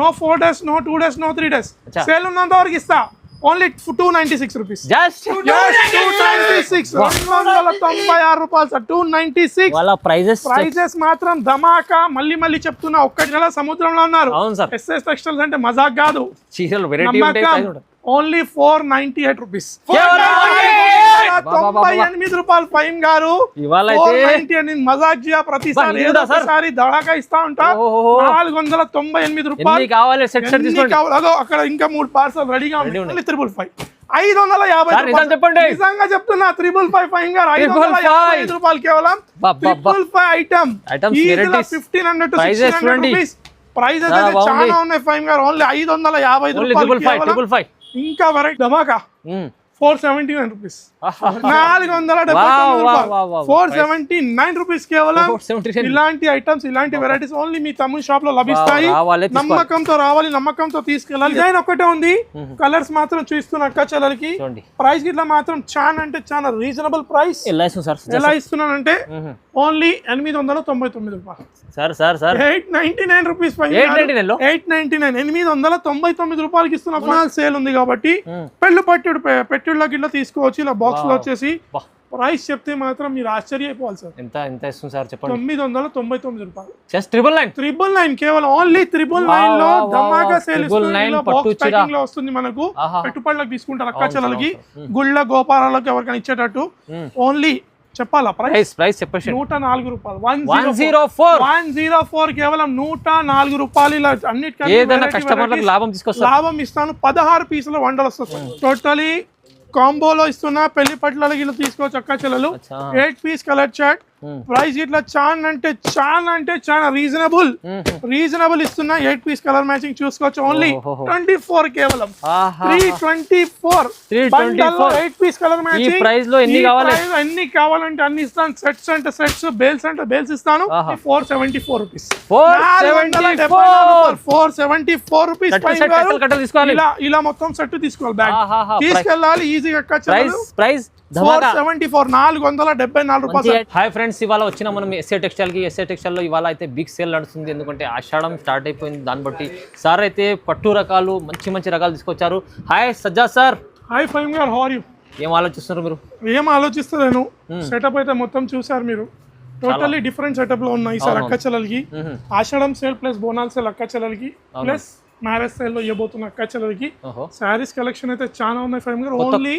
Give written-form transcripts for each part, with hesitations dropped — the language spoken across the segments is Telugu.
No 4 days, no 2 days, no 3 days. Sale ఉన్నంత వరకు ఇస్తా. Only 296 rupees. జస్ట్ 296 296 రూపాయలు సార్. 296 వాళ్ళ ప్రైజెస్ మాత్రం ధమాకా. మళ్ళీ చెప్తున్నా, ఒక్కటి నెల సముద్రంలో ఉన్నారు. అవును సార్. ఎస్ఎస్ టెక్స్టైల్స్ అంటే మజాక్ కాదు. చీరలు వెరైటీ ఉంటాయి. Only 498 rupees. 98 రూపాయలు ఫైమ్ గారు. ఇవాళ మజాక్ జియా ప్రతిసారి దడాకా ఇస్తా ఉంటా. 498 రూపాయలు కావాలి. అదో అక్కడ ఇంకా 3 పార్సల్ రెడీగా ఉంది. 555 చెప్పండి. నిజంగా చెప్తున్నా 555 ఫైమ్ గారు 555 రూపాయలు కేవలం. 555 ఐటమ్ 1500 to 1600 రూపీస్. ప్రైజెస్ అయితే చాలా ఉన్నాయి ఫైమ్ గారు. ఓన్లీ 555 రూపాయలు. ఇంకా వెరైటీ ధమాకా 479 రూపీస్. 479 రూపీస్ కేవలం. ఇలాంటి ఐటమ్స్, ఇలాంటి వెరైటీస్ ఓన్లీ మీ తమ్ముని షాప్ లో లభిస్తాయి. నమ్మకంతో రావాలి, నమ్మకంతో తీసుకెళ్ళాలి. డిజైన్ ఒకటే ఉంది, కలర్స్ మాత్రం చూస్తున్న అక్క చెల్లెలకి. ప్రైస్ గిట్లా మాత్రం చాలా అంటే చాలా రీజనబుల్ ప్రైస్. ఎలా ఇస్తున్నానంటే ఓన్లీ 899 రూపాయలు. 899 రూపీస్. 899 రూపాయలకి ఇస్తున్నా. సేల్ ఉంది కాబట్టి పెట్టుడులో గిట్లా తీసుకోవచ్చు. ఇలా బాక్స్ లో వచ్చేసి ప్రైస్ చెప్తే మాత్రం మీరు ఆశ్చర్యపోవాలి సార్. ఎంత ఇస్తుంది సార్ చెప్పండి. 999 రూపాయలు. జస్ట్ 999 కేవలం. ఓన్లీ 999 లో ధమాకా సేల్ బాక్స్ ప్యాకింగ్ లో వస్తుంది మనకు. పెట్టుబడులకు తీసుకుంటారు అక్క చెల్లెలకి, గుళ్ళ గోపారాలకు ఎవరికైనా ఇచ్చేటట్టు. ఓన్లీ చెప్పాలా ప్రైస్ చెప్పేసి 104 రూపాయలు. 104 కేవలం 104 రూపాయలు. ఇలా అన్నిటికీ లాభం ఇస్తాను. 16 పీసుల వండలు వస్తుంది. టోటలీ కాంబోలో ఇస్తున్నా. పెళ్లి పట్ల గిట్లా తీసుకోవచ్చు అక్క చెల్లెలు. 8 పీస్ కలర్ చార్ట్. ప్రైస్ ఇట్లా చాలా రీజనబుల్ ఇస్తున్నా. 8 పీస్ కలర్ మ్యాచింగ్ చూసుకోవచ్చు. ఓన్లీ 24 కేవలం. 324 8 పీస్ కలర్ మ్యాచింగ్. ఎన్ని కావాలంటే అన్ని ఇస్తాను. సెట్స్ అంటే సెట్స్, బేల్స్ అంటే బేల్స్ ఇస్తాను. 474 రూపీస్. 474 రూపీస్. ఇలా మొత్తం సెట్ తీసుకోవాలి. బ్యాగ్ తీసుకెళ్ళాలి ఈజీగా. 474 రూపాయలు. హాయ్ ఫ్రెండ్స్, ఇవాళ వచ్చిన మనం ఎస్ఏ టెక్స్టైల్ కి. ఎస్ఏ టెక్స్టైల్ లో ఇవాళ అయితే బిగ్ సేల్ నడుస్తుంది. ఎందుకంటే ఆషాఢం స్టార్ట్ అయిపోయింది. దాన్ని బట్టి సార్ అయితే పట్టు రకాలు, మంచి రకాలు తీసుకొచ్చారు. Hi Sajjad sir. హాయ్ ఫైమ్ గారు, హౌ ఆర్ యు? ఏం ఆలోచిస్తున్నారు మీరు? ఏం ఆలోచిస్తలేను. సెటప్ అయితే మొత్తం చూసారు మీరు. టోటల్లీ డిఫరెంట్ సెటప్ లో ఉన్నాయి సార్ అక్క చెల్లెలకి. ఆషాఢం సేల్ ప్లస్ బోనాల్ సేల్ అక్క చెల్లెలకి, ప్లస్ మ్యారేజ్ సేల్ లో ఇవ్వబోతున్న అక్క చెల్లెలకి. శారీస్ కలెక్షన్ అయితే చాలా ఉన్నాయి ఫైమ్ గారు. ఓన్లీ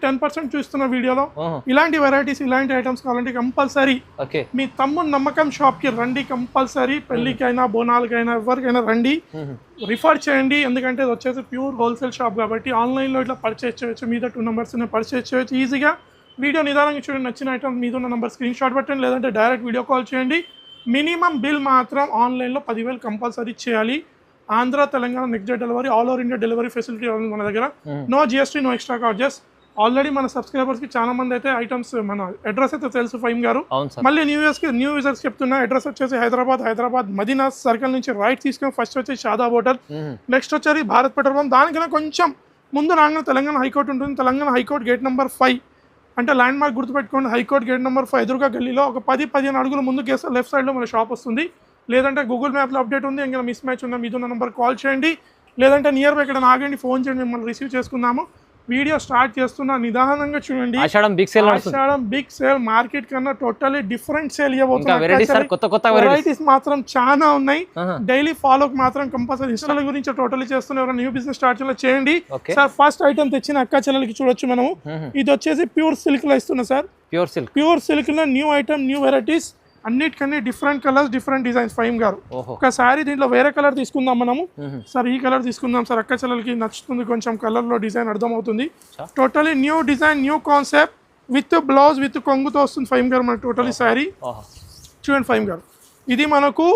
10% చూస్తున్న వీడియోలో. ఇలాంటి వెరైటీస్, ఇలాంటి ఐటమ్స్ కావాలంటే కంపల్సరీ మీ తమ్ముడు నమ్మకం షాప్ కి రండి. కంపల్సరీ పెళ్లికైనా బోనాలకైనా ఎవరికైనా రండి, రిఫర్ చేయండి. ఎందుకంటే ఇది వచ్చేసి ప్యూర్ హోల్సేల్ షాప్ కాబట్టి ఆన్లైన్ లో ఇట్లా పర్చేస్ చేయొచ్చు. మీద 2 numbers పర్చేస్ చేయొచ్చు ఈజీగా. వీడియో నిదానంగా చూడండి. నచ్చిన ఐటమ్ మీద ఉన్న నంబర్ స్క్రీన్ షాట్ పెట్టండి, లేదంటే డైరెక్ట్ వీడియో కాల్ చేయండి. మినిమం బిల్ మాత్రం ఆన్లైన్లో 10,000 కంపల్సరీ చేయాలి. Andhra, Telangana next day delivery, all over India delivery facility ఉంది మన దగ్గర. No GST, no extra charges. Already మన సబ్స్క్రైబర్స్కి చాలా మంది అయితే ఐటమ్స్, మన అడ్రస్ అయితే తెలుసు ఫైమ్ గారు. మళ్ళీ న్యూ యూజర్స్ చెప్తున్నా. అడ్రస్ వచ్చేసి హైదరాబాద్ మదీనా సర్కిల్ నుంచి రైట్ తీసుకొని ఫస్ట్ వచ్చి షాదాబ్ హోటల్, నెక్స్ట్ వచ్చేసి భారత్ పెట్రోల్ పంప్. దానికన్నా కొంచెం ముందు రాగానే తెలంగాణ హైకోర్టు ఉంటుంది. తెలంగాణ హైకోర్టు గేట్ నెంబర్ 5 అంటే ల్యాండ్ మార్క్ గుర్తుపెట్టుకోండి. హైకోర్టు గేట్ నెంబర్ 5 ఎదురుగా గల్లీలో ఒక 10-15 అడుగులు ముందుకు వేస్తే లెఫ్ట్ సైడ్లో మన షాప్ వస్తుంది. లేదంటే గూగుల్ మ్యాప్లో అప్డేట్ ఉంది. ఇంకా మిస్ మ్యాచ్ ఉన్న మీద ఉన్న నెంబర్ కాల్ చేయండి, లేదంటే నియర్ బై ఇక్కడ ఆగండి, ఫోన్ చేయండి, మిమ్మల్ని రిసీవ్ చేసుకుందాము. వీడియో స్టార్ట్ చేస్తున్నా, నిదానంగా చూడండి. ఆషాఢం బిగ్ సేల్ మార్కెట్ కన్నా టోటల్లీ డిఫరెంట్ సేల్ ఇవ్వబోతున్నా. వెరైటీస్ మాత్రం చాలా ఉన్నాయి. డైలీ ఫాలో మాత్రం కంపల్సరీ. ఇన్స్టాల గురించి టోటల్లీ చేస్తున్నా. ఎవరైనా న్యూ బిజినెస్ స్టార్ట్ చేయండి సార్. ఫస్ట్ ఐటమ్ తెచ్చిన అక్క చెల్లెలకి చూడొచ్చు మనము. ఇది వచ్చేసి ప్యూర్ సిల్క్ లో ఇస్తున్నా సార్. ప్యూర్ సిల్క్ లో న్యూ ఐటమ్, న్యూ వెరైటీస్, అన్నిటికన్నా డిఫరెంట్ కలర్స్, డిఫరెంట్ డిజైన్స్. ఫైమ్ గారు ఒకసారి దీంట్లో వేరే కలర్ తీసుకుందాం మనము. సార్ ఈ కలర్ తీసుకుందాం సార్. అక్క చెల్లెలకి నచ్చుతుంది, కొంచెం కలర్ లో డిజైన్ అర్థమవుతుంది. Totally new design, new concept, with blouse, with కొంగుతో వస్తుంది ఫైమ్ గారు మనకు టోటలీ శారీ. చూడండి ఫైమ్ గారు, ఇది మనకు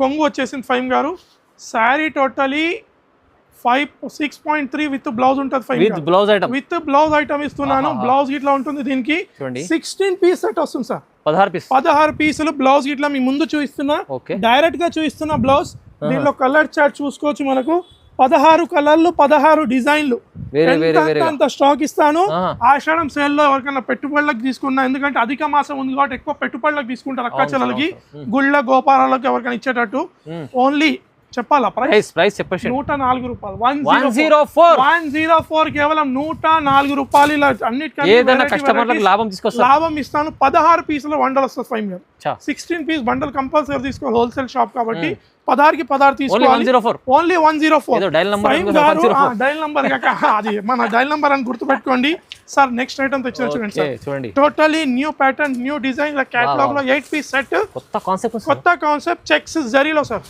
కొంగు వచ్చేసింది ఫైమ్ గారు. శారీ టోటలీ 6.3 విత్ బ్లౌజ్ ఉంటుంది. విత్ బ్లౌజ్ ఐటమ్ ఇస్తున్నాను. బ్లౌజ్ ఇట్లా ఉంటుంది. దీనికి 16 పీస్ సెట్ వస్తుంది సార్. 16 పీసులు బ్లౌజ్ ఇట్లా మీ ముందు చూపిస్తున్నా, డైరెక్ట్ గా చూపిస్తున్నా బ్లౌజ్. దీనిలో కలర్ చార్ట్ చూసుకోవచ్చు. మనకు 16 కలర్లు, 16 డిజైన్లు. వేరే వేరే వేరే అంత స్టాక్ ఇస్తాను. ఆహా. ఆషాఢం సేల్ లో ఎవరికైనా పెట్టుబడులకు తీసుకున్నా, ఎందుకంటే అధిక మాసం ఉంది కాబట్టి ఎక్కువ పెట్టుబడులకు తీసుకుంటారు అక్క చెల్లెలకి, గుళ్ళ గోపారాలకు ఎవరికైనా ఇచ్చేటట్టు. ఓన్లీ చెప్పాలా ప్రైస్ చెప్పేసి 104 రూపాయలు, 104 104 కేవలం 104 రూపాయలు. ఇలా అన్నిటికీ ఏదైనా కస్టమర్లకు లాభం తీసుకొస్తా, లాభం ఇస్తాను. 16 పీసుల బండల్ వస్తుంది five year, 16 piece bundle compulsory తీసుకోవాలి. హోల్సేల్ షాప్ కాబట్టి 16కి 16 తీసుకోవాలి. ఓన్లీ 104 డైల్ నంబర్ అది మన డైల్ నంబర్ అని గుర్తుపెట్టుకోండి సార్. నెక్స్ట్ ఐటమ్ తెచ్చిన చూడండి సార్, చూడండి totally new pattern, new design, catalogue లో 8 పీస్ సెట్, కొత్త కాన్సెప్ట్ చెక్స్ జరీలో సార్.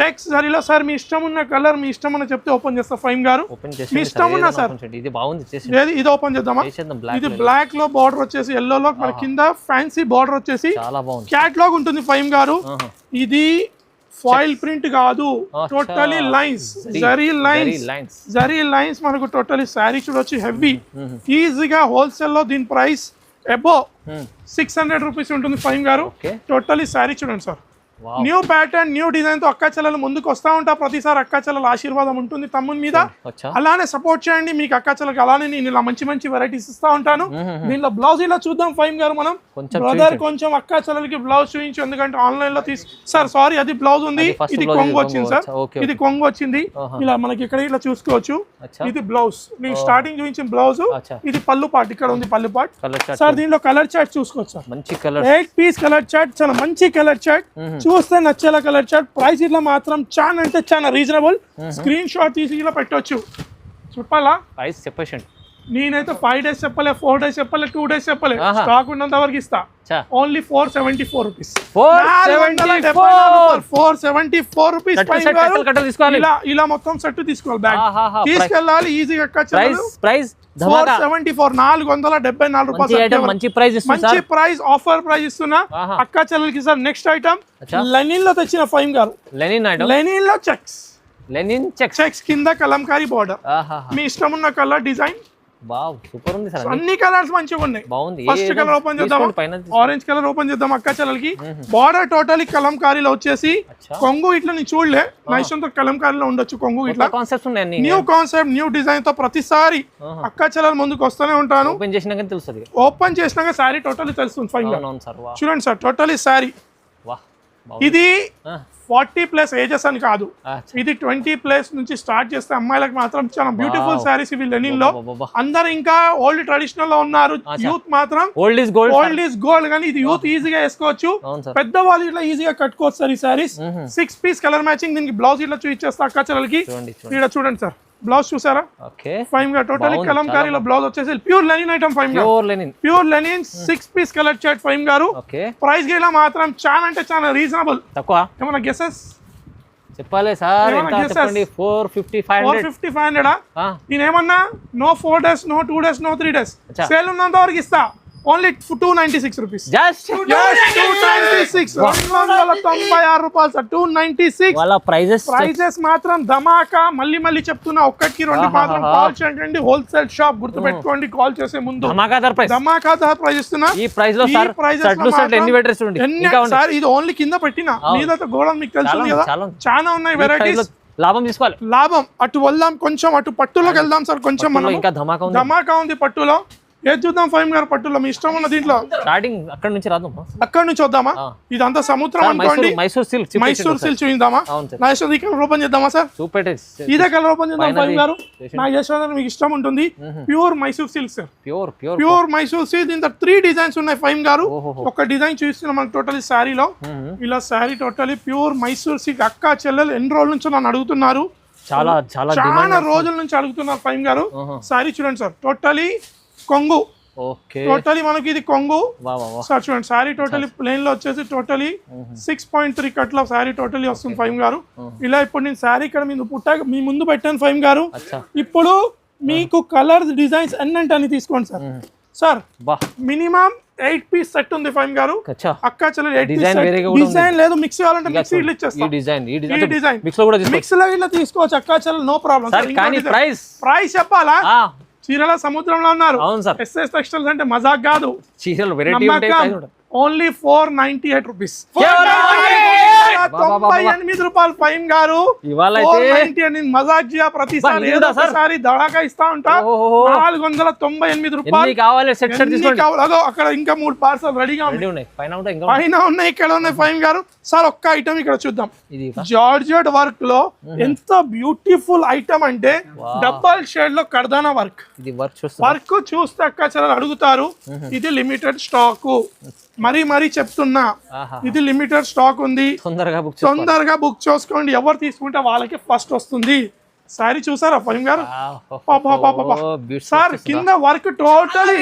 చెక్స్ జరీలో సార్, మీ ఇష్టం ఉన్న కలర్ మీ ఇష్టం ఉన్న చెప్తే ఓపెన్ చేస్తా ఫైమ్ గారు, మీ ఇష్టం ఉన్న సార్. ఇది బాగుంది, ఇది ఓపెన్ చేద్దామా? ఇది బ్లాక్ లో బార్డర్ వచ్చేసి, ఎల్లో లో మన కింద ఫ్యాన్సీ బార్డర్ వచ్చేసి చాలా బాగుంది, క్యాటలాగ్ ఉంటుంది ఫైమ్ గారు. ఇది ఫాయిల్ ప్రింట్ కాదు, టోటలీ లైన్స్, జరీ లైన్స్ మనకు టోటలీ శారీ చూడొచ్చు. హెవీ ఈజీగా హోల్సేల్ లో దీని ప్రైస్ అబోవ్ 600 రూపీస్ ఉంటుంది ఫైమ్ గారు. టోటలీ శారీ చూడండి sir, new pattern, new design తో అక్క చెల్లెలు ముందుకు వస్తా ఉంటా. ప్రతిసారి అక్క చెల్లెల ఆశీర్వాదం ఉంటుంది తమ్ముని మీద, అలానే సపోర్ట్ చేయండి. మీకు అక్క చెల్లెలకి అలానే నేను ఇలా మంచి మంచి వెరైటీస్ ఇస్తా ఉంటాను. దీనిలో బ్లౌజ్ ఇలా చూద్దాం ఫైమ్ గారు మనం. బ్రదర్ కొంచెం అక్క చెల్లెలకి బ్లౌజ్ చూపించు, ఎందుకంటే ఆన్లైన్ లో సార్ సారీ అది బ్లౌజ్ ఉంది, ఇది కొంగు వచ్చింది సార్, ఇది కొంగు వచ్చింది. ఇలా మనకి ఇక్కడ ఇలా చూసుకోవచ్చు. ఇది బ్లౌజ్, నేను స్టార్టింగ్ చూపించిన బ్లౌజ్. ఇది పళ్ళు పార్ట్, ఇక్కడ ఉంది పళ్ళు పార్ట్ సార్. దీనిలో కలర్ చార్ట్ చూసుకోవచ్చు సార్, మంచి కలర్ 8 పీస్ కలర్ చార్ట్, చాలా మంచి కలర్ చార్ట్, చూస్తే నచ్చేలా కలర్ చార్ట్. ప్రైస్ ఇట్లా మాత్రం చాలా అంటే చాలా రీజనబుల్. స్క్రీన్ షాట్ తీసి ఇలా పెట్టొచ్చు. చెప్పాలా ప్రైస్ చెప్పేసి? నేనైతే 5 డేస్ చెప్పలే, 4 డేస్ చెప్పలే, 2 డేస్ చెప్పలే, స్టాక్ ఉన్నంత వరకు ఇస్తా. Only 474 rupees, 474 rupees. ఇలా మొత్తం సెట్ తీసుకోవాలి, బ్యాగ్ తీసుకెళ్ళాలి ఈజీగా. 474 474 రూపాయలు మంచి ప్రైస్, ఆఫర్ ప్రైస్ ఇస్తున్నా అక్క చెల్లెలకి సార్. నెక్స్ట్ ఐటమ్ లెనిన్ లో తెచ్చిన ఫైమ్ గారు, లెనిన్ లో చెక్స్ కింద కలంకారీ బార్డర్, మీ ఇష్టం ఉన్న కలర్ డిజైన్. సూపర్ ఉంది సార్, అన్ని కలర్స్ మంచిగా ఉన్నాయి. బాగుంది. ఫస్ట్ కలర్ ఓపెన్ చేద్దాం, ఆరెంజ్ కలర్ ఓపెన్ చేద్దాం అక్క చెల్లెలకి. బార్డర్ టోటలీ కలంకారీలో వచ్చేసి, కొంగు ఇట్లా నేను చూడలే, నా ఇష్టంతో కలంకారీలో ఉండొచ్చు కొంగు. ఇట్లా న్యూ కాన్సెప్ట్, న్యూ డిజైన్ తో ప్రతిసారి అక్క చెల్లెల ముందుకు వస్తూనే ఉంటాను. ఓపెన్ చేసినాక శారీ టోటలీ తెలుస్తుంది ఫైన్. చూడండి సార్, టోటలీ శారీ. ఇది 40+ ఏజెస్ అని కాదు, ఇది 20+ నుంచి స్టార్ట్ చేస్తే అమ్మాయిలకు మాత్రం చాలా బ్యూటిఫుల్ సారీస్ ఇవి లెనిన్ లో. అందరు ఇంకా ఓల్డ్ ట్రెడిషనల్ లో ఉన్నారు, యూత్ మాత్రం ఓల్డ్ ఈజ్ గోల్డ్. కానీ ఇది యూత్ ఈజీగా వేసుకోవచ్చు, పెద్దవాళ్ళు ఇట్లా ఈజీగా కట్టుకోవచ్చు సార్ ఈ సారీస్. 6 piece colour matching. దీనికి బ్లౌజ్ ఇట్లా చూపించేస్తా అక్క చెల్లెలకి. ఇక్కడ చూడండి సార్, బ్లౌజ్ చూసారా ఫైమ్ గా. టోటలీ కలంకారీలో బ్లౌజ్ వచ్చేసి ప్యూర్ లెనిన్ ఐటమ్ ఫైమ్ గా, pure linen 6 piece colour chart ఫైమ్ గారు. ప్రైస్ గిలా మాత్రం చాలా అంటే చాలా రీజనబుల్. ఏమన్నా గెసెస్ చెప్పాలి సార్? 450-500. నేనేమన్నా no 4 days, no 2 days, no 3 days, sale ఉన్నంత వరకు ఇస్తా. ఓన్లీ 296 రూపీస్, జస్ట్ 296, 296 రూపాయలు సార్. 296 వాళ్ళ ప్రైజెస్ మాత్రం ధమాకా. మళ్ళీ చెప్తున్నా, ఒక్కటికి 2 మాత్రం కాల్ చేయండి. హోల్సేల్ షాప్ గుర్తు పెట్టుకోండి, కాల్ చేసే ముందు ధమాకాదార్ ప్రైస్ ఇస్తున్నా. ఈ ప్రైస్ లో సార్ సార్ ఇది ఓన్లీ కింద పెట్టినా, మీదతో గోడౌన్ మీకు తెలుసు కదా, చాలా ఉన్నాయి వెరైటీస్. లాభం తీసుకోవాలి, లాభం. అటు వెళ్దాం కొంచెం, అటు పట్టులోకి వెళ్దాం సార్ కొంచెం. మనం ఇంకా ధమాకా ఉంది పట్టులో. ఏది చూద్దాం ఫైమ్ గారు? పట్టులో మీ ఇష్టం ఉన్న దీంట్లో స్టార్టింగ్ అక్కడ నుంచి రాదు, అక్కడ నుంచి వద్దామా? ఇదంతా సముద్రం అనుకోండి. మైసూర్ సిల్క్ చూద్దామా? నా ఇష్టం ఈ కలర్ ఓపెన్ చేద్దామా సార్? ఇదే కలర్ ఓపెన్ చేద్దాం ఫైమ్ గారు. నాకు చేసిన మీకు ఇష్టం ఉంటుంది. Pure Mysore silk sir, pure Mysore silk. దీంట్లో 3 డిజైన్స్ ఉన్నాయి ఫైమ్ గారు. ఒక డిజైన్ చూస్తున్నాం మనకి టోటలీ శారీలో. ఇలా sari totally pure Mysore silk. అక్క చెల్లెలు ఎన్ని రోజుల నుంచి నన్ను అడుగుతున్నారు, చాలా రోజుల నుంచి అడుగుతున్నారు ఫైమ్ గారు. శారీ చూడండి సార్, టోటలీ కొంగు, టోటలీ మనకి ఇది కొంగు సార్. చూడండి శారీ టోటలీ ప్లెయిన్ లో వచ్చేసి టోటలీ 6.3 కట్ల శారీ టోటలీ వస్తుంది ఫైమ్ గారు. ఇలా ఇప్పుడు నేను శారీ ఇక్కడ మీ ముందు పెట్టాను ఫైమ్ గారు. ఇప్పుడు మీకు కలర్స్ డిజైన్స్ ఎన్నంటే అని తీసుకోండి sir. Sir minimum 8 piece set ఉంది ఫైమ్ గారు. అక్క చెల్లెలు 8 పీస్ డిజైన్ లేదు, మిక్స్ కావాలంటే మిక్స్ ఇట్లా ఇచ్చేస్తాం. మిక్స్ లో ఇట్లా తీసుకోవచ్చు అక్క చెల్లెలు, నో ప్రాబ్లం. ప్రైస్ చెప్పాలా? చీరల సముద్రంలో ఉన్నారు. ఎస్ఎస్ టెక్స్టైల్స్ అంటే మజాక్ కాదు, చీరలు ఓన్లీ 498 రూపీస్. రూపాయలు ఫైన్ గారు. ఇవాళ అయితే 490 మజాక్ జియా ప్రతిసారి ఏదో ఒకసారి దడాకా ఇస్తా ఉంటా. 498 రూపాయలు కావాలి. సెట్ సెట్ తీసుకోండి. అదో అక్కడ ఇంకా 3 పార్సల్ రెడీగా ఉన్నాయి. పైన ఉన్నాయి, ఇక్కడ ఉన్నాయి ఫైన్ గారు. సార్ ఒక్క ఐటమ్ ఇక్కడ చూద్దాం. జార్జెట్ వర్క్ లో ఎంత బ్యూటిఫుల్ ఐటమ్ అంటే డబల్ షేడ్ లో కర్దానా వర్క్. వర్క్ చూస్తే అక్క చాలా అడుగుతారు. ఇది లిమిటెడ్ స్టాక్, మరీ చెప్తున్నా, ఇది లిమిటెడ్ స్టాక్ ఉంది. తొందరగా బుక్ చేసుకోండి. ఎవరు తీసుకుంటే వాళ్ళకి ఫస్ట్ వస్తుంది. సారీ చూసారా ఫైమ్ గారు? సార్ కింద వర్క్ టోటలీ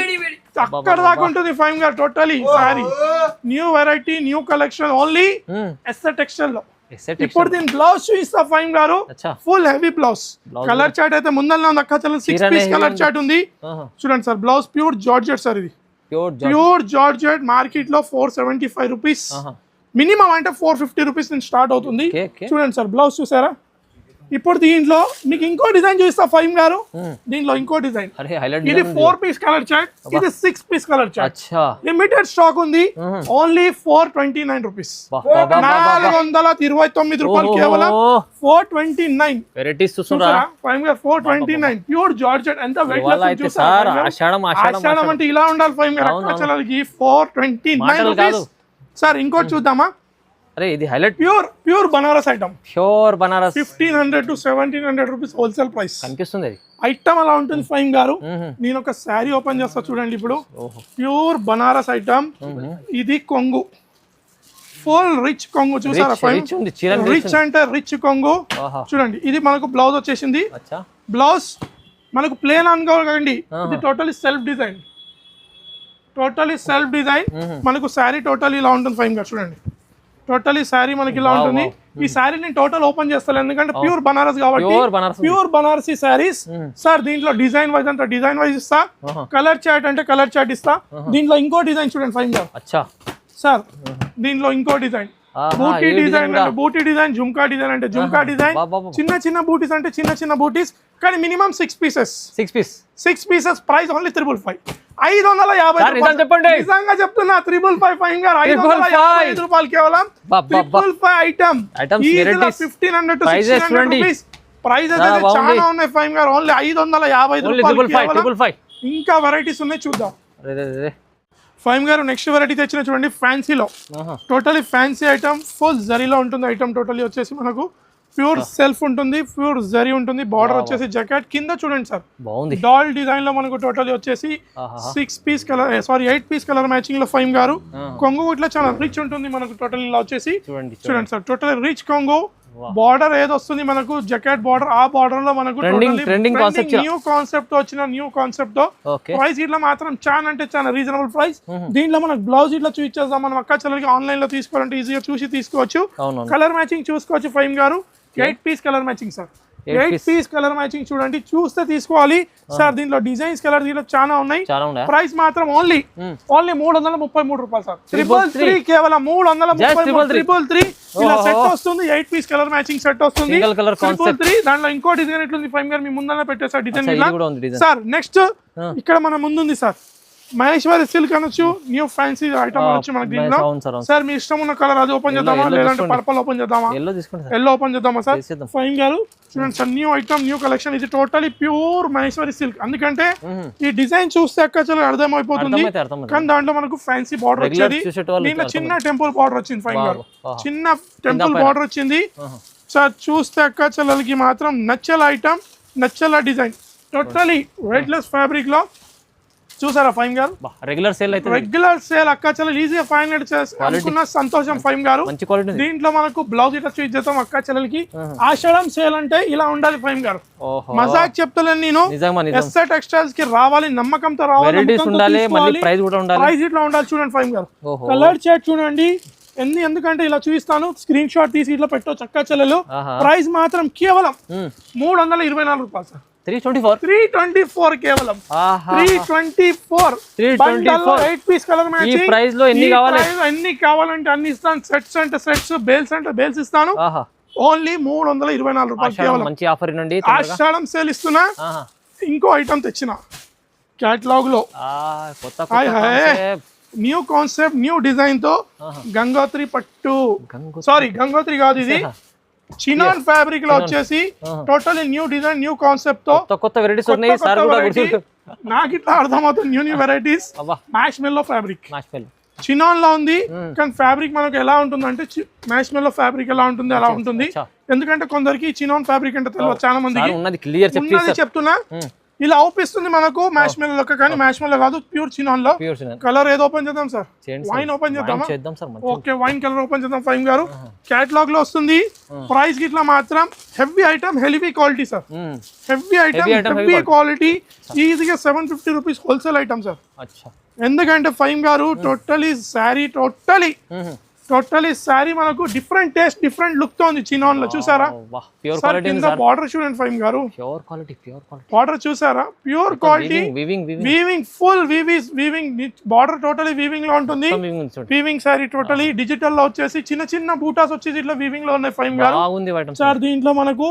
అక్కడ దాకా ఉంటుంది ఫైమ్ గారు. Totally sari new variety, new collection, only SR textile లో. ఇప్పుడు దీని బ్లౌజ్ చూపిస్తా ఫైమ్ గారు. Full heavy blouse. Colour chart అయితే ముందరనే ఉంది అక్క. 6 పీస్ కలర్ చార్ట్ ఉంది. చూడండి sir, blouse pure georgette sir. ఇది ప్యూర్ జార్జెట్. మార్కెట్ లో 475 రూపీస్ మినిమం, అంటే 450 రూపీస్ నుంచి స్టార్ట్ అవుతుంది. చూడండి సార్, బ్లౌజ్ చూసారా? ఇప్పుడు దీంట్లో మీకు ఇంకో డిజైన్ చూస్తా ఫైమ్ గారు. దీంట్లో ఇంకో డిజైన్, ఇది 4 పీస్ కలర్ చార్ట్, ఇది 6 piece colour chart. Limited stock ఉంది. Only 429 rupees. 429 రూపాయలు కేవలం. 429 వెరైటీస్ చూస్తున్నారా ఫైమ్ గారు? 429 ప్యూర్ జార్జెట్. ఎంత వెయిట్ లెస్ ఆషాఢం అంటే ఇలా ఉండాలి ఫైమ్ గారు. 429 రూపీస్. సార్ ఇంకోటి చూద్దామా? అరే ఇది highlight. Pure Banaras item. Pure Banaras 1500 to 1700 rupees wholesale price కనిపిస్తుంది. ఐటమ్ అలా ఉంటుంది ఫైమ్ గారు. నేను ఒక శారీ ఓపెన్ చేస్తా చూడండి. ఇప్పుడు ప్యూర్ బనారస్ ఐటమ్. ఇది కొంగు, ఫుల్ రిచ్ కొంగు. చూసారా ఫైమ్? రిచ్ అంటే రిచ్ కొంగు. చూడండి, ఇది మనకు బ్లౌజ్ వచ్చేసింది. బ్లౌజ్ మనకు ప్లేన్ అనుకోకండి, ఇది టోటలీ సెల్ఫ్ డిజైన్. మనకు శారీ టోటల్ ఇలా ఉంటుంది ఫైమ్ గారు. చూడండి, టోటలీ శారీ మనకి ఇలా ఉంటుంది. ఈ శారీ నేను టోటల్ ఓపెన్ చేస్తాను, ఎందుకంటే ప్యూర్ బనారస్ కాబట్టి. Pure Banarasi saris sir. దీంట్లో డిజైన్ వైజ్ అంటే డిజైన్ వైజ్ ఇస్తా, కలర్ చార్ట్ అంటే కలర్ చార్ట్ ఇస్తా. దీంట్లో ఇంకో డిజైన్ చూడండి ఫైన్ గారు. సార్ దీంట్లో ఇంకో డిజైన్, బూటీ డిజైన్ అంటే బూటీ డిజైన్, జుమ్కా డిజైన్ అంటే జుమ్కా డిజైన్. చిన్న బూటీస్ అంటే చిన్న బూటీస్, కానీ మినిమం 6 పీసెస్. Price only 555. 550 చెప్పండి. నిజంగా చెప్తున్నా 555 ఫైన్ గారు. 555 రూపాయలు కేవలం. 555 ఐటమ్. 1500 to 1600 rupees. ప్రైస్ అయితే చాలా ఉన్నాయి ఫైన్ గారు. ఓన్లీ 555 రూపాయలు. ఇంకా వెరైటీస్ ఉన్నాయి, చూద్దాం ఫైమ్ గారు. నెక్స్ట్ వెరైటీ తెచ్చిన చూడండి, ఫ్యాన్సీలో. టోటలీ ఫ్యాన్సీ ఐటమ్, ఫుల్ జరీలో ఉంటుంది ఐటమ్. టోటలీ వచ్చేసి మనకు ప్యూర్ సెల్ఫ్ ఉంటుంది, ప్యూర్ జరీ ఉంటుంది. బార్డర్ వచ్చేసి జకెట్ కింద చూడండి సార్, డాల్ డిజైన్ లో మనకు టోటలీ వచ్చేసి 8 పీస్ కలర్ మ్యాచింగ్ లో ఫైమ్ గారు. కొంగు ఇట్లా చాలా రిచ్ ఉంటుంది మనకు. టోటల్ ఇలా వచ్చేసి చూడండి సార్, టోటల్ రిచ్ కొంగు. బార్డర్ ఏది వస్తుంది మనకు, జకెట్ బార్డర్. ఆ బార్డర్ లో మనకు న్యూ కాన్సెప్ట్ వచ్చిన న్యూ కాన్సెప్ట్. ప్రైస్ ఇట్లా మాత్రం చాలా అంటే చాలా రీజనబుల్ ప్రైస్. దీంట్లో మనకు బ్లౌజ్ ఇట్లా చూపించేద్దాం. మనం అక్క చెల్లెలకి ఆన్లైన్ లో తీసుకోవాలంటే ఈజీగా చూసి తీసుకోవచ్చు. కలర్ మ్యాచింగ్ చూసుకోవచ్చు ఫైమ్ గారు. 8 piece colour matching sir. 8 piece colour matching చూడండి, చూస్తే తీసుకోవాలి సార్. దీంట్లో డిజైన్స్ కలర్ దీంట్లో చాలా ఉన్నాయి. ప్రైస్ మాత్రం ఓన్లీ 333 రూపాయలు సార్. 333 కేవలం 333. ఇలా సెట్ వస్తుంది. 8 పీస్ కలర్ మ్యాచింగ్ సెట్ వస్తుంది. 333. దాంట్లో ఇంకో డిజైన్ ఎట్లుంది ఫైమ్ గారు? మీ ముందర పెట్టేసారు డిజైన్ సార్. నెక్స్ట్ ఇక్కడ మన ముందుంది సార్, మహేశ్వరి సిల్క్ అనొచ్చు. న్యూ ఫ్యాన్సీ ఐటమ్ అనొచ్చు మనకి దీంట్లో. సార్ మీ ఇష్టం ఉన్న కలర్ అది ఓపెన్ చేద్దామా, లేదంటే పర్పల్ ఓపెన్ చేద్దామా? ఎల్లో ఓపెన్ చేద్దామా సార్? ఫైన్ గారు చూడండి sir, new item, new collection. ఇది టోటలీ ప్యూర్ మహేశ్వరి సిల్క్. ఎందుకంటే ఈ డిజైన్ చూస్తే అక్క చాలా అర్థమైపోతుంది, కానీ దాంట్లో మనకు ఫ్యాన్సీ బార్డర్ వచ్చేది. దీంట్లో చిన్న టెంపుల్ బార్డర్ వచ్చింది ఫైన్ గారు. చిన్న టెంపుల్ బార్డర్ వచ్చింది సార్. చూస్తే అక్క చెల్లెలకి మాత్రం నచ్చల ఐటమ్, నచ్చల డిజైన్. టోటలీ వెయిట్లెస్ ఫ్యాబ్రిక్ లో చూసారా ఫైమ్ గారు? రెగ్యులర్ సేల్ అక్క చెల్లెలు ఈజీగా 500 అనుకున్న సంతోషం ఫైమ్ గారు. దీంట్లో మనకు బ్లౌజ్ ఇట్లా చూద్దాం అక్క చెల్లెలకి. ఆషాఢం సేల్ అంటే ఇలా ఉండాలి ఫైమ్ గారు. మజాక్ చెప్తలేను నేను. ఎస్ఆర్ టెక్స్టైల్స్ కి రావాలి, నమ్మకంతో రావాలి. ప్రైస్ ఇట్లా ఉండాలి. చూడండి ఫైమ్ గారు, కలర్ చార్ట్ చూడండి. ఎందుకంటే ఇలా చూపిస్తాను, స్క్రీన్ షాట్ తీసి ఇట్లా పెట్టవచ్చు అక్క చెల్లెలు. ప్రైస్ మాత్రం కేవలం 324 రూపాయలు సార్. 324 కేవలం. 324. 8 పీస్ కలర్ మ్యాచింగ్. ఈ ప్రైస్ లో ఎన్ని కావాలంటే అన్ని ఇస్తాను. సెట్స్ అంటే సెట్స్, బేల్స్ అంటే బేల్స్ ఇస్తాను. ఓన్లీ 324 రూపాయలు కేవలం. మంచి ఆఫర్ నుండి ఆషాఢం సేల్ ఇస్తున్నా. ఇంకో ఐటమ్ తెచ్చిన క్యాటలాగ్ లో. న్యూ కాన్సెప్ట్ న్యూ డిజైన్ తో గంగోత్రి పట్టు సారీ గంగోత్రి కాదు ఇది చినాన్ ఫ్యాబ్రిక్ లో వచ్చేసి totally new design new concept తో కొత్త వెరైటీస్ ఉన్నాయి సార్ కూడా నాకు ఇట్లా అర్థమవుతుంది న్యూ వెరైటీస్ మ్యాష్ మెల్లో ఫ్యాబ్రిక్ చినాన్ లో ఉంది కానీ ఫ్యాబ్రిక్ మనకు ఎలా ఉంటుంది అంటే మ్యాష్ మెల్లో ఫ్యాబ్రిక్ ఎలా ఉంటుంది అలా ఉంటుంది ఎందుకంటే కొందరికి చినాన్ ఫ్యాబ్రిక్ అంటే తెలియదు చాలా మందికి ఉన్నది చెప్తున్నా ఇలా అవుపిస్తుంది మనకు మ్యాష్ మెల్లో కానీ మ్యాష్ మెల్లో కాదు ప్యూర్ చినాన్ లో కలర్ ఏదో ఓపెన్ చేద్దాం సార్ వైన్ ఓపెన్ చేద్దాం ఓకే వైన్ కలర్ ఓపెన్ చేద్దాం ఫైమ్ గారు క్యాటలాగ్ లో వస్తుంది ప్రైస్ గిట్లా మాత్రం heavy item heavy quality sir heavy item heavy quality ఈజీగా 750 రూపీస్ హోల్సేల్ ఐటమ్ సార్ ఎందుకంటే ఫైమ్ గారు టోటలీ శారీ మనకు డిఫరెంట్ టేస్ట్ డిఫరెంట్ లుక్ తో ఉంది చినాన్ లో చూసారా బార్డర్ చూడండి ఫైమ్ గారు బార్డర్ చూసారా pure quality weaving full weaving border totally weaving లో ఉంటుంది వీవింగ్ శారీ టోటలీ డిజిటల్ లో వచ్చేసి చిన్న చిన్న బూటాస్ వచ్చేసి ఇట్లా వీవింగ్ లో ఉన్నాయి ఫైమ్ గారు సార్ దీంట్లో మనకు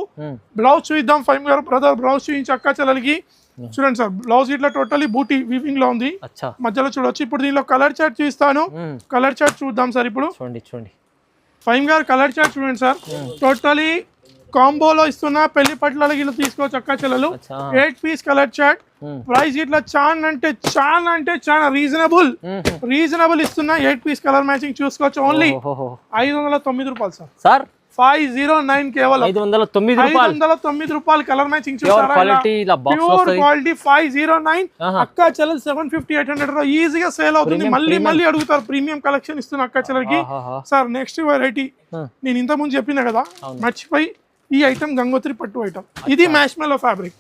బ్లౌజ్ చూద్దాం ఫైమ్ గారు బ్రదర్ బ్లౌజ్ చూపించి అక్క చెల్లెలకి చూడండి సార్ బ్లౌజ్ ఇట్లా టోటలీ బూటీ వీవింగ్ లో ఉంది మధ్యలో చూడొచ్చు ఇప్పుడు దీనిలో కలర్ చార్ట్ చూస్తాను కలర్ చార్ట్ చూద్దాం సార్ ఇప్పుడు చూడండి ఫైమ్ గారు కలర్ చార్ట్ చూడండి సార్ టోటలీ కాంబోలో ఇస్తున్నా పెళ్లి పట్ల ఇట్లా తీసుకోవచ్చు అక్క చెల్లెలు 8 పీస్ కలర్ చార్ట్ ప్రైస్ ఇట్లా చాలా రీజనబుల్ ఇస్తున్నా 8 పీస్ కలర్ మ్యాచింగ్ చూసుకోవచ్చు ఓన్లీ 509 రూపాయలు సార్ 509 కేవలం 509 రూపాయలు కలర్ మ్యాచింగ్ చూసారా ప్యూర్ క్వాలిటీ 509 అక్క చెల్లెలు 750 800 ఈజీగా సేల్ అవుతుంది మళ్ళీ అడుగుతారు ప్రీమియం కలెక్షన్ ఇస్తున్న అక్క చెల్లెలకి సార్ నెక్స్ట్ వెరైటీ నేను ఇంత ముందు చెప్పినా కదా మర్చిపోయి ఈ ఐటమ్ గంగోత్రి పట్టు ఐటమ్ ఇది మ్యాష్ మెల్లో ఫ్యాబ్రిక్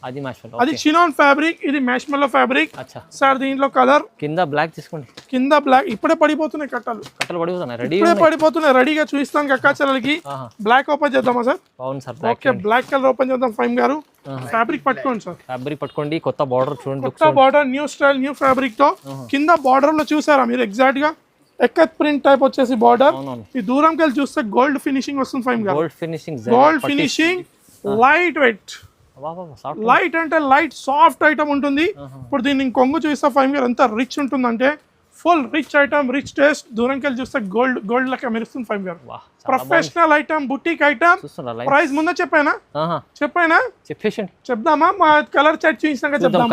అది చినాన్ ఫ్యాబ్రిక్ ఇది మ్యాష్ మెల్లో ఫ్యాబ్రిక్ సార్ దీంట్లో కలర్ కింద బ్లాక్ తీసుకోండి కింద బ్లాక్ ఇప్పుడే పడిపోతున్నాయి కట్టలు పడిపోతున్నాయి రెడీగా చూపిస్తాను అక్క చెల్లెలకి బ్లాక్ ఓపెన్ చేద్దామా sir okay black colour open చేద్దాం ఫైమ్ గారు ఫ్యాబ్రిక్ పట్టుకోండి సార్ ఫ్యాబ్రిక్ పట్టుకోండి కొత్త బార్డర్ చూడండి కొత్త border new style new fabric తో కింద బార్డర్ లో చూసారా మీరు ఎగ్జాక్ట్ గా ఎక్కత్ ప్రింట్ టైప్ వచ్చేసి బార్డర్ ఈ దూరంకి వెళ్ళి చూస్తే గోల్డ్ ఫినిషింగ్ వస్తుంది ఫైమ్ గారు gold finishing light weight light అంటే లైట్ సాఫ్ట్ ఐటమ్ ఉంటుంది ఇప్పుడు దీన్ని కొంగు చూస్తే ఫైమ్ గారు ఎంత రిచ్ ఉంటుందంటే full rich item rich taste దూరంకి వెళ్ళి చూస్తే గోల్డ్ లెక్క మెరుస్తుంది ఫైమ్ గారు professional item boutique item price ముందే చెప్పానా చెప్దామా మా కలర్ చార్ట్ చూపించినాక చెప్దాం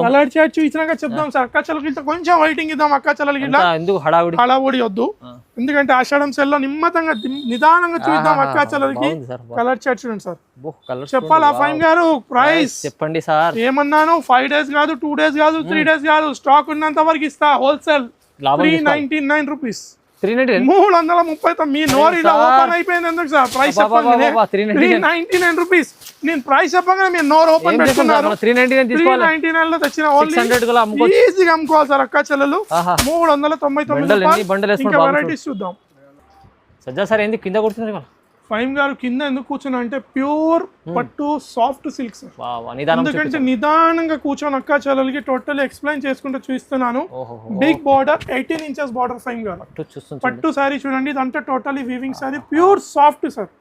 కలర్ చార్ట్ చూపించినాక చెప్దాం సార్ అక్క చెల్లెలకి కొంచెం వెయిటింగ్ ఇద్దాం అక్క చెల్లెలకి హడావుడి వద్దు ఎందుకంటే ఆషాఢం సెల్ లో నిదానంగా చూద్దాం అక్క చెల్లెలకి కలర్ చార్ట్ చూడండి సార్ చెప్పాలా ఫైమ్ గారు ప్రైస్ చెప్పండి సార్ ఏమన్నాను 5 days కాదు 2 days కాదు 3 days కాదు స్టాక్ ఉన్నంత వరకు ఇస్తా హోల్సేల్ 399 రూపీస్ 330 మీ నోరు ఇలా ఓపెన్ అయిపోయింది ఎందుకు సార్ ప్రైస్ చెప్పండి 399 రూపీస్ నేను ప్రైస్ చెప్పగానే మీరు నోరు ఓపెన్ పెట్టుకున్నారు 399 లో తెచ్చిన ఓన్లీ ఈజీగా అమ్ముకోవాలి సార్ అక్క చెల్లెలు 399 ఇంకా వెరైటీస్ చూద్దాం సజ్జా సార్ ఏంది కింద కూర్చున్నారు ఫైమ్ గారు కింద ఎందుకు కూర్చున్నా అంటే ప్యూర్ పట్టు సాఫ్ట్ సిల్క్ సార్ ఎందుకంటే నిదానంగా కూర్చొని అక్క చెల్లెలకి టోటల్ ఎక్స్ప్లెయిన్ చేసుకుంటూ చూస్తున్నాను బిగ్ బార్డర్ 18 inches బార్డర్ ఫైమ్ గారు పట్టు సారీ చూడండి ఇదంతా totally weaving sorry pure soft sir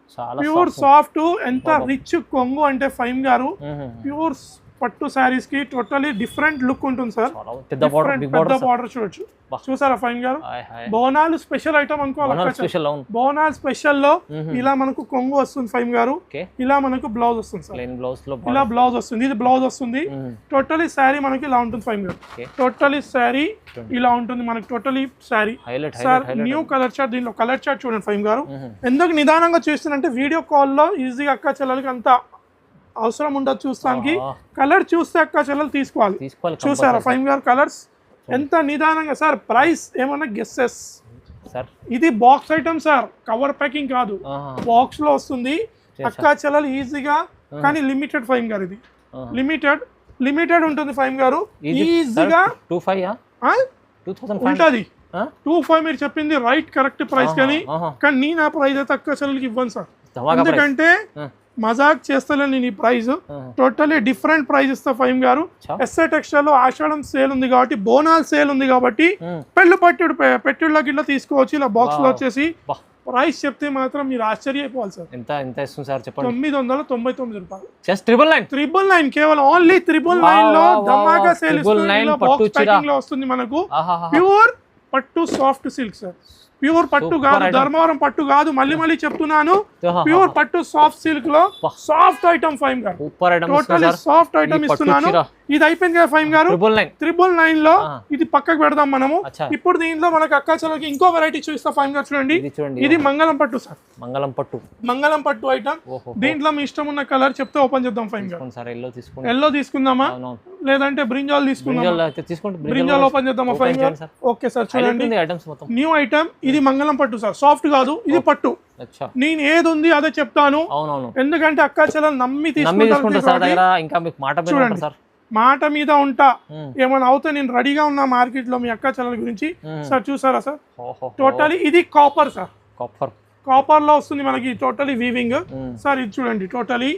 pure soft ఎంత రిచ్ కొంగు అంటే ఫైమ్ గారు ప్యూర్ పట్టు సారీస్ కి టోటలీ డిఫరెంట్ లుక్ ఉంటుంది సార్ పెద్ద బార్డర్ చూడొచ్చు చూసారా ఫైమ్ గారు బోనాలు స్పెషల్ ఐటమ్ అనుకోవాలి బోనాలు స్పెషల్ లో ఇలా మనకు కొంగు వస్తుంది ఫైమ్ గారు ఇలా మనకు బ్లౌజ్ వస్తుంది సార్ ఇలా బ్లౌజ్ వస్తుంది ఇది బ్లౌజ్ వస్తుంది టోటలీ శారీ మనకి ఇలా ఉంటుంది ఫైమ్ గారు టోటలీ శారీ ఇలా ఉంటుంది మనకి totally sari sir new colour chart దీనిలో కలర్ చార్ట్ చూడండి ఫైమ్ గారు ఎందుకు నిదానంగా చూస్తున్నంటే వీడియో కాల్లో ఈజీగా అక్క చెల్లెలకి అంత అవసరం ఉండదు చూస్తానికి కలర్ చూస్తే అక్క చెల్లెలు తీసుకోవాలి చూసారా ఫైమ్ గారు కలర్స్ ఎంత నిదానంగా సార్ ప్రైస్ ఏమన్నా గెస్సెస్ సార్ ఇది box item sir cover packing కాదు బాక్స్ లో వస్తుంది అక్క చెల్లెలు ఈజీగా కానీ లిమిటెడ్ ఫైమ్ గారు ఇది లిమిటెడ్ ఉంటుంది ఫైమ్ గారు ఈజీగా 25 ఉంటుంది 25 మీరు చెప్పింది రైట్ కరెక్ట్ ప్రైస్ కానీ నేను ఆ ప్రైస్ అయితే అక్క చెల్లెలకి ఇవ్వను సార్ ఎందుకంటే మజాక్ చేస్తలే నేను ఈ ప్రైస్ టోటలీ డిఫరెంట్ ప్రైస్ ఇస్తా ఫైమ్ గారు ఎస్ఏ టెక్స్టైల్ లో ఆషాఢం సేల్ ఉంది కాబట్టి బోనాల్ సేల్ ఉంది కాబట్టి పెళ్లి పెట్టుళ్ళకి ఇట్లా తీసుకోవచ్చు ఇలా బాక్స్ లో వచ్చేసి ప్రైస్ చెప్తే మాత్రం మీరు ఆశ్చర్యపోవాలి సార్ ఎంత ఇస్తుంది సార్ చెప్పండి 999 రూపాయలు జస్ట్ 999 కేవలం ఓన్లీ 999 లో ధమాకా సేల్ బాక్స్ ప్యాకింగ్ లో వస్తుంది మనకు ప్యూర్ పట్టు సాఫ్ట్ సిల్క్ సార్, ప్యూర్ పట్టు కాదు, ధర్మవరం పట్టు కాదు, మళ్ళీ చెప్తున్నాను, ప్యూర్ పట్టు సాఫ్ట్ సిల్క్ లో సాఫ్ట్ ఐటమ్ ఫైమ్ గారు, టోటలీ సాఫ్ట్ ఐటమ్ ఇస్తున్నాను. ఇది అయిపోయింది కదా ఫైమ్ గారు, 999 లో ఇది పక్కకు పెడదాం మనము. ఇప్పుడు దీంట్లో మనకు అక్కాచలకి ఇంకో వెరైటీ చూపిస్తా ఫైమ్ గారు, చూడండి. ఇది మంగళం పట్టు సార్, మంగళం పట్టు ఐటమ్. దీంట్లో మీ ఇష్టం ఉన్న కలర్ చెప్తే ఓపెన్ చేద్దాం ఫైమ్ గారు. ఎల్లో తీసుకుందామా లేదంటే బ్రింజాల్ తీసుకుందామా? బ్రింజాల్ ఓపెన్ చేద్దామా ఫైమ్ గారు? ఓకే సార్, చూడండి న్యూ ఐటమ్. ఇది మంగళం పట్టు సార్, సాఫ్ట్ కాదు, ఇది పట్టు. నేను ఏది ఉంది అదే చెప్తాను, ఎందుకంటే అక్కాచలను నమ్మి తీసుకుంటారు. చూడండి మాట మీద ఉంటా, ఏమైనా అవుతే నేను రెడీగా ఉన్నా మార్కెట్ లో మీ అక్కాచల గురించి. సార్ చూసారా సార్, టోటలీ ఇది కాపర్ సార్, కాపర్ లో వస్తుంది మనకి టోటలీ వీవింగ్. సార్ ఇది చూడండి టోటలీ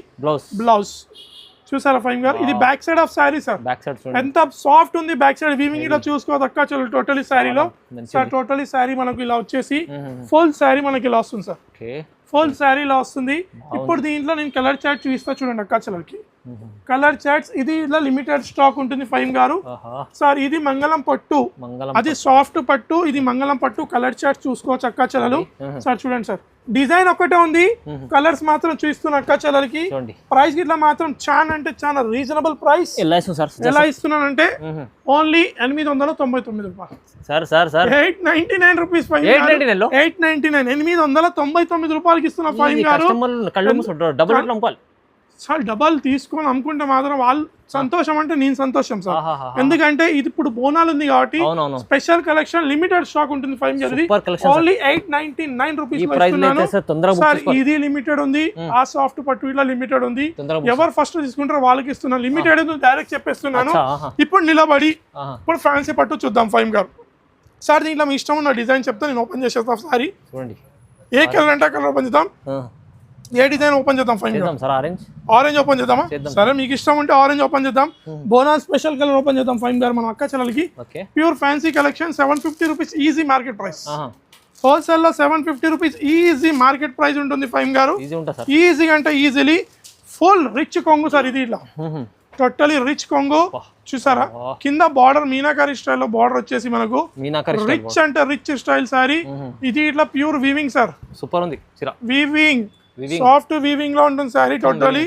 బ్లౌజ్ చూసారా ఫైమ్ గారు. ఇది back side of sari sir, ఎంత సాఫ్ట్ ఉంది బ్యాక్ సైడ్ వీవింగ్. ఇలా చూసుకోవద్దు అక్కాచలు టోటలీ శారీలో. సార్ టోటలీ శారీ మనకు ఇలా వచ్చేసి ఫుల్ శారీ మనకి ఇలా వస్తుంది సార్, ఫుల్ శారీ ఇలా వస్తుంది. ఇప్పుడు దీంట్లో నేను కలర్ చార్ట్ చూపిస్తా చూడండి అక్కాచలకి. కలర్ చార్ట్స్ ఇది ఇలా లిమిటెడ్ స్టాక్ ఉంటుంది ఫైమ్ గారు. సార్ ఇది మంగళం పట్టు, అది సాఫ్ట్ పట్టు, ఇది మంగళం పట్టు. కలర్ చార్ట్ చూసుకోవచ్చు అక్కాచలలు. సార్ చూడండి సార్, డిజైన్ ఒకటే ఉంది, కలర్స్ మాత్రం చూస్తున్న అక్కాచలకి. ప్రైస్ గిట్లా మాత్రం చాలా అంటే చాలా రీజనబుల్ ప్రైస్. ఎలా ఇస్తున్నానంటే ఓన్లీ 899 రూపాయలు. 899 రూపీస్, 899 రూపాయలకి ఇస్తున్న ఫైమ్ గారు. సార్ డబల్ తీసుకొని అమ్ముకుంటే మాత్రం వాళ్ళు సంతోషం అంటే నేను సంతోషం సార్, ఎందుకంటే ఇది ఇప్పుడు బోనాలు ఉంది కాబట్టి స్పెషల్ కలెక్షన్ లిమిటెడ్ స్టాక్ ఉంటుంది ఫైవ్ గారిది. Only 899 rupees sir. ఇది లిమిటెడ్ ఉంది, ఆ సాఫ్ట్ పట్టు ఇట్లా లిమిటెడ్ ఉంది. ఎవరు ఫస్ట్ తీసుకుంటారో వాళ్ళకి ఇస్తున్నాను, లిమిటెడ్ డైరెక్ట్ చెప్పేస్తున్నాను. ఇప్పుడు నిలబడి ఇప్పుడు ఫ్యాన్సీ పట్టు చూద్దాం ఫైవ్ గారు. సార్ దీంట్లో మీ ఇష్టం ఉన్న డిజైన్ చెప్తే నేను ఓపెన్ చేసేస్తాను. సారీ ఏ కలర్ అంటే కలర్ ఓపెన్ చేద్దాం, ఏ డిజైన్ ఓపెన్ చేద్దాం ఫైన్ సార్. ఆరెంజ్ ఓపెన్ చేద్దామా? సరే మీకు ఇష్టం ఉంటే ఆరెంజ్ ఓపెన్ చేద్దాం. బోనస్ స్పెషల్ కలర్ ఓపెన్ చేద్దాం ఫైన్ గారు. మన అక్కాచలకి pure fancy collection 750 rupees easy market price. Wholesale లో 750 రూపీస్ ఈజీ మార్కెట్ ప్రైస్ ఉంటుంది ఫైన్ గారు. ఈజీ అంటే ఈజీలీ ఫుల్ రిచ్ కొంగు సార్. ఇది ఇలా టోటలీ రిచ్ కొంగు చూసారా, కింద బార్డర్ మీనాకారి స్టైల్ లో బార్డర్ వచ్చేసి మనకు రిచ్ అంటే రిచ్ స్టైల్ సారీ. ఇది ఇట్లా ప్యూర్ వీవింగ్ సార్, సూపర్ ఉంది వీవింగ్, సాఫ్ట్ వీవింగ్ లో ఉంటుంది శారీ టోటలీ.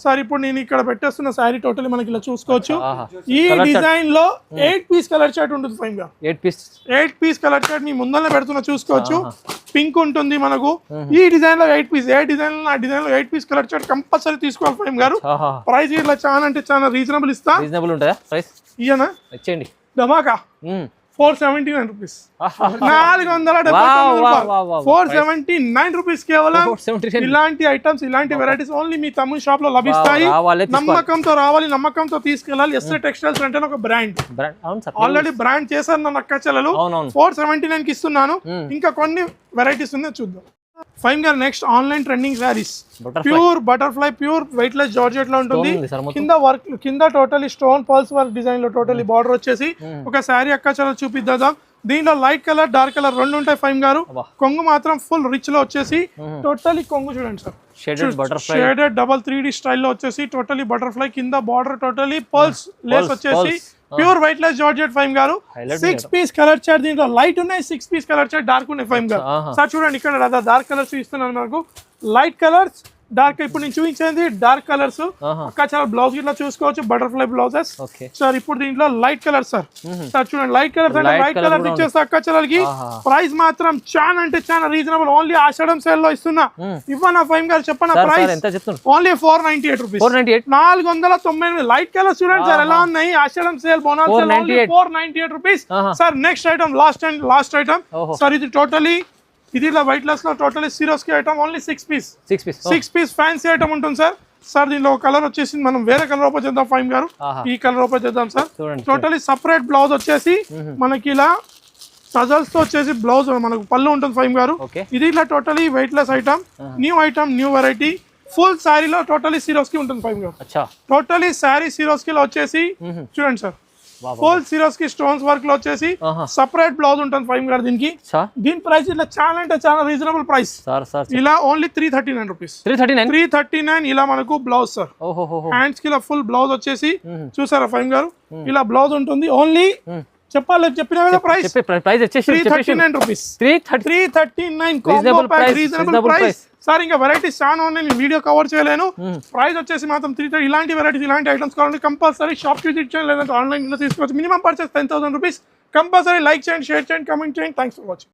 సార్ ఇప్పుడు నేను ఇక్కడ పెట్టేస్తున్న శారీ టోటలీ మనకి ఇలా చూసుకోవచ్చు. ఈ డిజైన్ లో 8 పీస్ కలర్ చార్ట్ ఉంటుంది ఫైన్ గా. 8 పీస్ కలర్ చార్ట్ మీ ముందరనే పెడుతున్నా చూసుకోవచ్చు. పింక్ ఉంటుంది మనకు. ఈ డిజైన్ లో 8 పీస్, ఏ డిజైన్ లో ఆ డిజైన్ లో 8 పీస్ కలర్ చార్ట్ కంపల్సరీ తీసుకోవాలి ఫైన్ గారు. ప్రైస్ ఇట్లా చాలా అంటే చాలా రీజనబుల్ ఇస్తా. ఇయ్యనా ధమాకా 479 రూపీస్, 479 రూపీస్ కేవలం. ఇలాంటి ఐటమ్స్ ఇలాంటి వెరైటీస్ ఓన్లీ మీ తమ్ముని షాప్ లో లభిస్తాయి. నమ్మకంతో రావాలి, నమ్మకంతో తీసుకెళ్ళాలి. ఎస్ఏ టెక్స్టైల్స్ అంటే ఒక బ్రాండ్, ఆల్రెడీ బ్రాండ్ చేశారు నా అక్కాచెల్లెలు. 479 కి ఇస్తున్నాను. ఇంకా కొన్ని వెరైటీస్ ఉన్నాయి చూద్దాం ఫైన్ గారు. Next online trending saris, pure butterfly, pure weight less georgette లో ఉంటుంది. కింద వర్క్, కింద totally stone pearls work design లో టోటలీ బార్డర్ వచ్చేసి ఒక శారీ అక్కాచల చూపిద్దాం. దీనిలో లైట్ కలర్ డార్క్ కలర్ రెండు ఉంటాయి ఫైన్ గారు. కొంగు మాత్రం ఫుల్ రిచ్ లో వచ్చేసి టోటలీ కొంగు చూడండి సార్, షేడెడ్ డబల్ 3D స్టైల్లో వచ్చేసి టోటలీ బటర్ఫ్లై. కింద బార్డర్ టోటలీ పర్ల్స్ లేస్ వచ్చేసి ప్యూర్ వైట్ లెస్ జార్జెట్ ఫైమ్ గారు. 6 పీస్ కలర్ చార్ట్, దీంట్లో లైట్ ఉన్నాయి, 6 పీస్ కలర్ చార్ట్, డార్క్ ఉన్నాయి ఫైమ్ గారు. సార్ చూడండి ఇక్కడ డార్క్ కలర్స్ ఇస్తున్నాను మనకు, లైట్ కలర్స్, డార్క్. ఇప్పుడు నేను చూపించేది డార్క్ కలర్స్. అక్కాచల బ్లౌజ్ ఇట్లా చూసుకోవచ్చు, బటర్ఫ్లై బ్లౌజెస్ సార్. ఇప్పుడు దీంట్లో లైట్ కలర్ సార్. సార్ చూడండి లైట్ కలర్స్ అంటే లైట్ కలర్స్ ఇచ్చేస్తా అక్కాచలకి. ప్రైస్ మాత్రం చాలా అంటే చాలా రీజనబుల్. ఓన్లీ ఆషాఢం సేల్ లో ఇస్తున్నా. ఇవ్వనా ఫైమ్ గారు చెప్పనా price? Only 498 rupees, 498. Light colours చూడండి సార్ ఎలా ఉన్నాయి. ఆషాఢం sale bonus sale only 498 rupees sir. Next item last item sir. ఇది టోటలీ ఇది ఇలా వైట్ లెస్ లో totally Swarovski item. Only 6 piece fancy item ఉంటుంది సార్. సార్ దీనిలో కలర్ వచ్చేసి మనం వేరే కలర్ ఓపెన్ చేద్దాం ఫైమ్ గారు. ఈ కలర్ ఓపెన్ చేద్దాం సార్. టోటలీ సపరేట్ బ్లౌజ్ వచ్చేసి మనకి ఇలా సజల్స్ తో వచ్చేసి బ్లౌజ్ మనకు పళ్ళు ఉంటుంది ఫైమ్ గారు. ఇది ఇట్లా totally weight less item, new variety. Full శారీలో టోటలీ సిరోస్కి ఉంటుంది ఫైమ్ గారు. టోటలీ శారీ సిరోస్కి లో వచ్చేసి చూడండి సార్, ఫుల్ సిరోస్ కి స్టోన్స్ వర్క్ లో వచ్చేసి సపరేట్ బ్లౌజ్ ఉంటుంది ఫైవ్ గారు. దీనికి దీని ప్రైస్ ఇట్లా చాలా అంటే చాలా రీజనబుల్ ప్రైస్. ఇలా ఓన్లీ 339 రూపీస్, 339 ఇలా మనకు బ్లౌజ్ సార్. హ్యాండ్స్ కి ఇలా ఫుల్ బ్లౌజ్ వచ్చేసి చూసారా ఫైవ్ గారు, ఇలా బ్లౌజ్ ఉంటుంది. ఓన్లీ చెప్పాలి చెప్పిన కదా ప్రైస్ చెప్పే ప్రైస్ వచ్చేసి 339 rupees 339 combo Reasonable pack price, reasonable reasonable price. price. Sir ఇంకా వెరైటీస్ చాలా ఉన్నాయి, నేను వీడియో కవర్ చేయలేను. ప్రైస్ వచ్చేసి మాత్రం 330. ఇలాంటి వెరైటీస్ ఇలాంటి ఐటమ్స్ కావాలంటే కంపల్సరీ షాప్ విజిట్ చేయండి, లేదంటే ఆన్లైన్ లో తీసుకోవచ్చు. Minimum purchase 10,000 rupees. Compulsory like చేయండి, షేర్ చేయండి, కామెంట్ చేయండి. Thanks for watching.